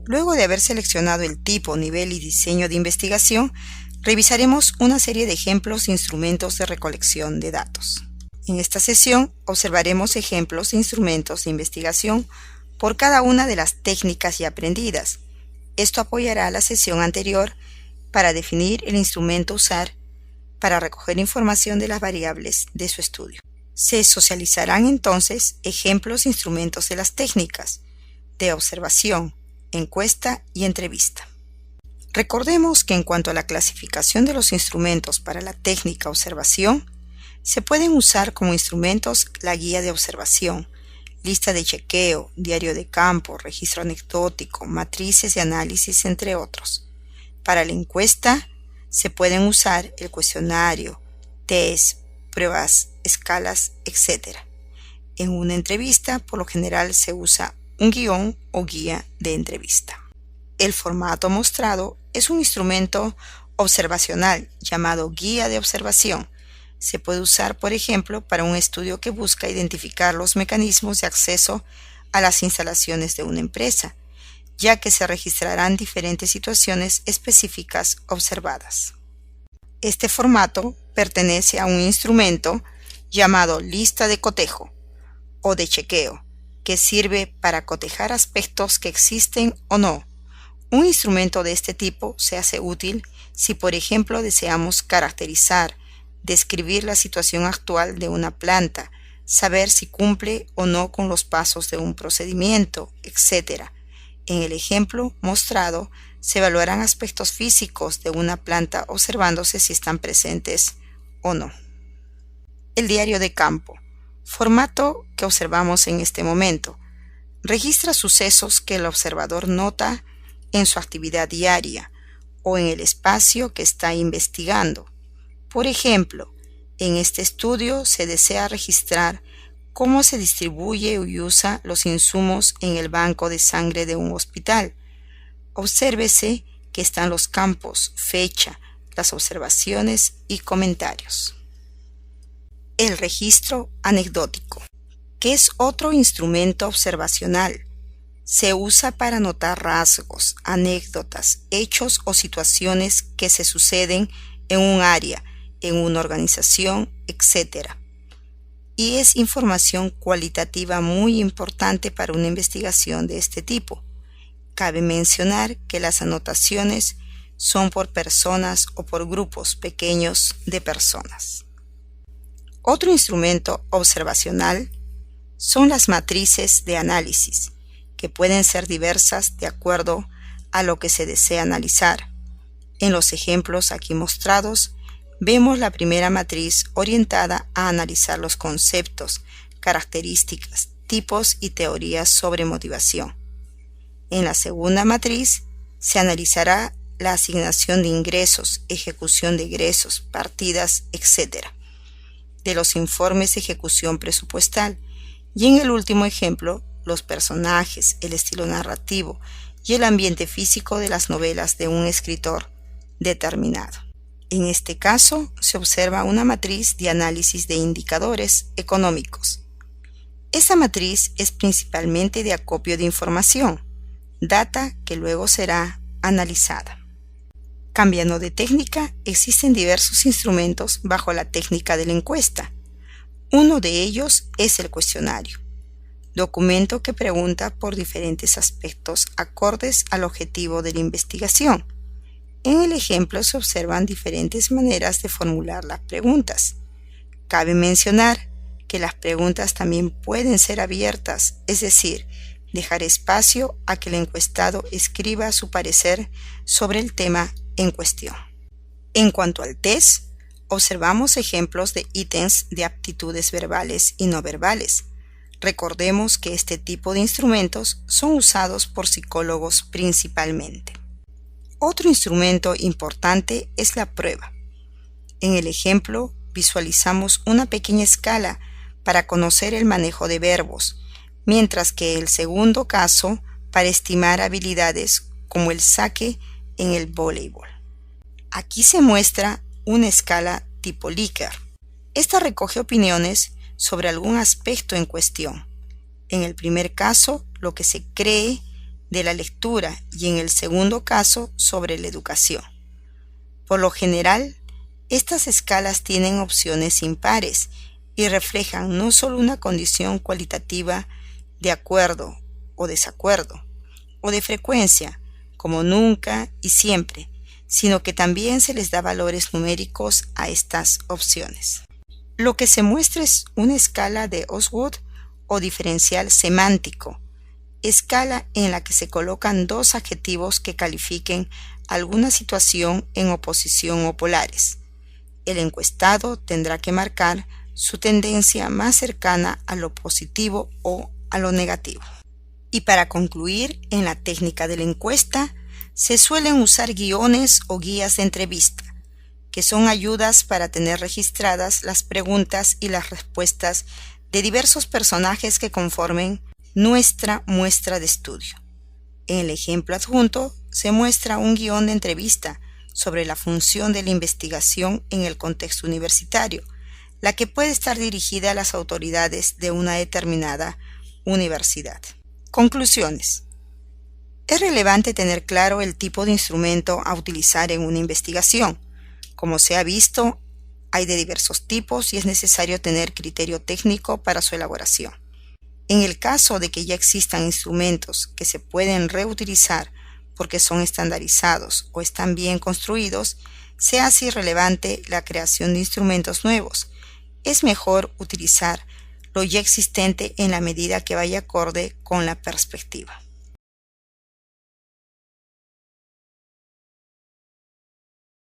Luego de haber seleccionado el tipo, nivel y diseño de investigación, revisaremos una serie de ejemplos e instrumentos de recolección de datos. En esta sesión observaremos ejemplos e instrumentos de investigación por cada una de las técnicas ya aprendidas. Esto apoyará la sesión anterior para definir el instrumento a usar para recoger información de las variables de su estudio. Se socializarán entonces ejemplos e instrumentos de las técnicas de observación, encuesta y entrevista. Recordemos que en cuanto a la clasificación de los instrumentos para la técnica observación, se pueden usar como instrumentos la guía de observación, lista de chequeo, diario de campo, registro anecdótico, matrices de análisis, entre otros. Para la encuesta, se pueden usar el cuestionario, test, pruebas, escalas, etc. En una entrevista, por lo general, se usa un guión o guía de entrevista. El formato mostrado es un instrumento observacional llamado guía de observación. Se puede usar, por ejemplo, para un estudio que busca identificar los mecanismos de acceso a las instalaciones de una empresa, ya que se registrarán diferentes situaciones específicas observadas. Este formato pertenece a un instrumento llamado lista de cotejo o de chequeo, que sirve para cotejar aspectos que existen o no. Un instrumento de este tipo se hace útil si, por ejemplo, deseamos caracterizar, describir la situación actual de una planta, saber si cumple o no con los pasos de un procedimiento, etc. En el ejemplo mostrado, se evaluarán aspectos físicos de una planta observándose si están presentes o no. El diario de campo, formato que observamos en este momento, registra sucesos que el observador nota en su actividad diaria o en el espacio que está investigando. Por ejemplo, en este estudio se desea registrar cómo se distribuye y usa los insumos en el banco de sangre de un hospital. Obsérvese que están los campos, fecha, las observaciones y comentarios. El registro anecdótico, que es otro instrumento observacional. Se usa para anotar rasgos, anécdotas, hechos o situaciones que se suceden en un área, en una organización, etc. Y es información cualitativa muy importante para una investigación de este tipo. Cabe mencionar que las anotaciones son por personas o por grupos pequeños de personas. Otro instrumento observacional son las matrices de análisis, que pueden ser diversas de acuerdo a lo que se desea analizar. En los ejemplos aquí mostrados, vemos la primera matriz orientada a analizar los conceptos, características, tipos y teorías sobre motivación. En la segunda matriz se analizará la asignación de ingresos, ejecución de egresos, partidas, etc. de los informes de ejecución presupuestal. Y en el último ejemplo, los personajes, el estilo narrativo y el ambiente físico de las novelas de un escritor determinado. En este caso, se observa una matriz de análisis de indicadores económicos. Esta matriz es principalmente de acopio de información, data que luego será analizada. Cambiando de técnica, existen diversos instrumentos bajo la técnica de la encuesta. Uno de ellos es el cuestionario, documento que pregunta por diferentes aspectos acordes al objetivo de la investigación. En el ejemplo se observan diferentes maneras de formular las preguntas. Cabe mencionar que las preguntas también pueden ser abiertas, es decir, dejar espacio a que el encuestado escriba su parecer sobre el tema en cuestión. En cuanto al test, observamos ejemplos de ítems de aptitudes verbales y no verbales. Recordemos que este tipo de instrumentos son usados por psicólogos principalmente. Otro instrumento importante es la prueba. En el ejemplo, visualizamos una pequeña escala para conocer el manejo de verbos, mientras que el segundo caso para estimar habilidades como el saque en el voleibol. Aquí se muestra una escala tipo Likert. Esta recoge opiniones sobre algún aspecto en cuestión. En el primer caso, lo que se cree de la lectura y en el segundo caso sobre la educación. Por lo general, estas escalas tienen opciones impares y reflejan no solo una condición cualitativa de acuerdo o desacuerdo, o de frecuencia, como nunca y siempre, sino que también se les da valores numéricos a estas opciones. Lo que se muestra es una escala de Osgood o diferencial semántico, escala en la que se colocan dos adjetivos que califiquen alguna situación en oposición o polares. El encuestado tendrá que marcar su tendencia más cercana a lo positivo o a lo negativo. Y para concluir, en la técnica de la encuesta, se suelen usar guiones o guías de entrevista, que son ayudas para tener registradas las preguntas y las respuestas de diversos personajes que conformen nuestra muestra de estudio. En el ejemplo adjunto se muestra un guión de entrevista sobre la función de la investigación en el contexto universitario, la que puede estar dirigida a las autoridades de una determinada universidad. Conclusiones. Es relevante tener claro el tipo de instrumento a utilizar en una investigación. Como se ha visto, hay de diversos tipos y es necesario tener criterio técnico para su elaboración. En el caso de que ya existan instrumentos que se pueden reutilizar porque son estandarizados o están bien construidos, se hace irrelevante la creación de instrumentos nuevos. Es mejor utilizar lo ya existente en la medida que vaya acorde con la perspectiva.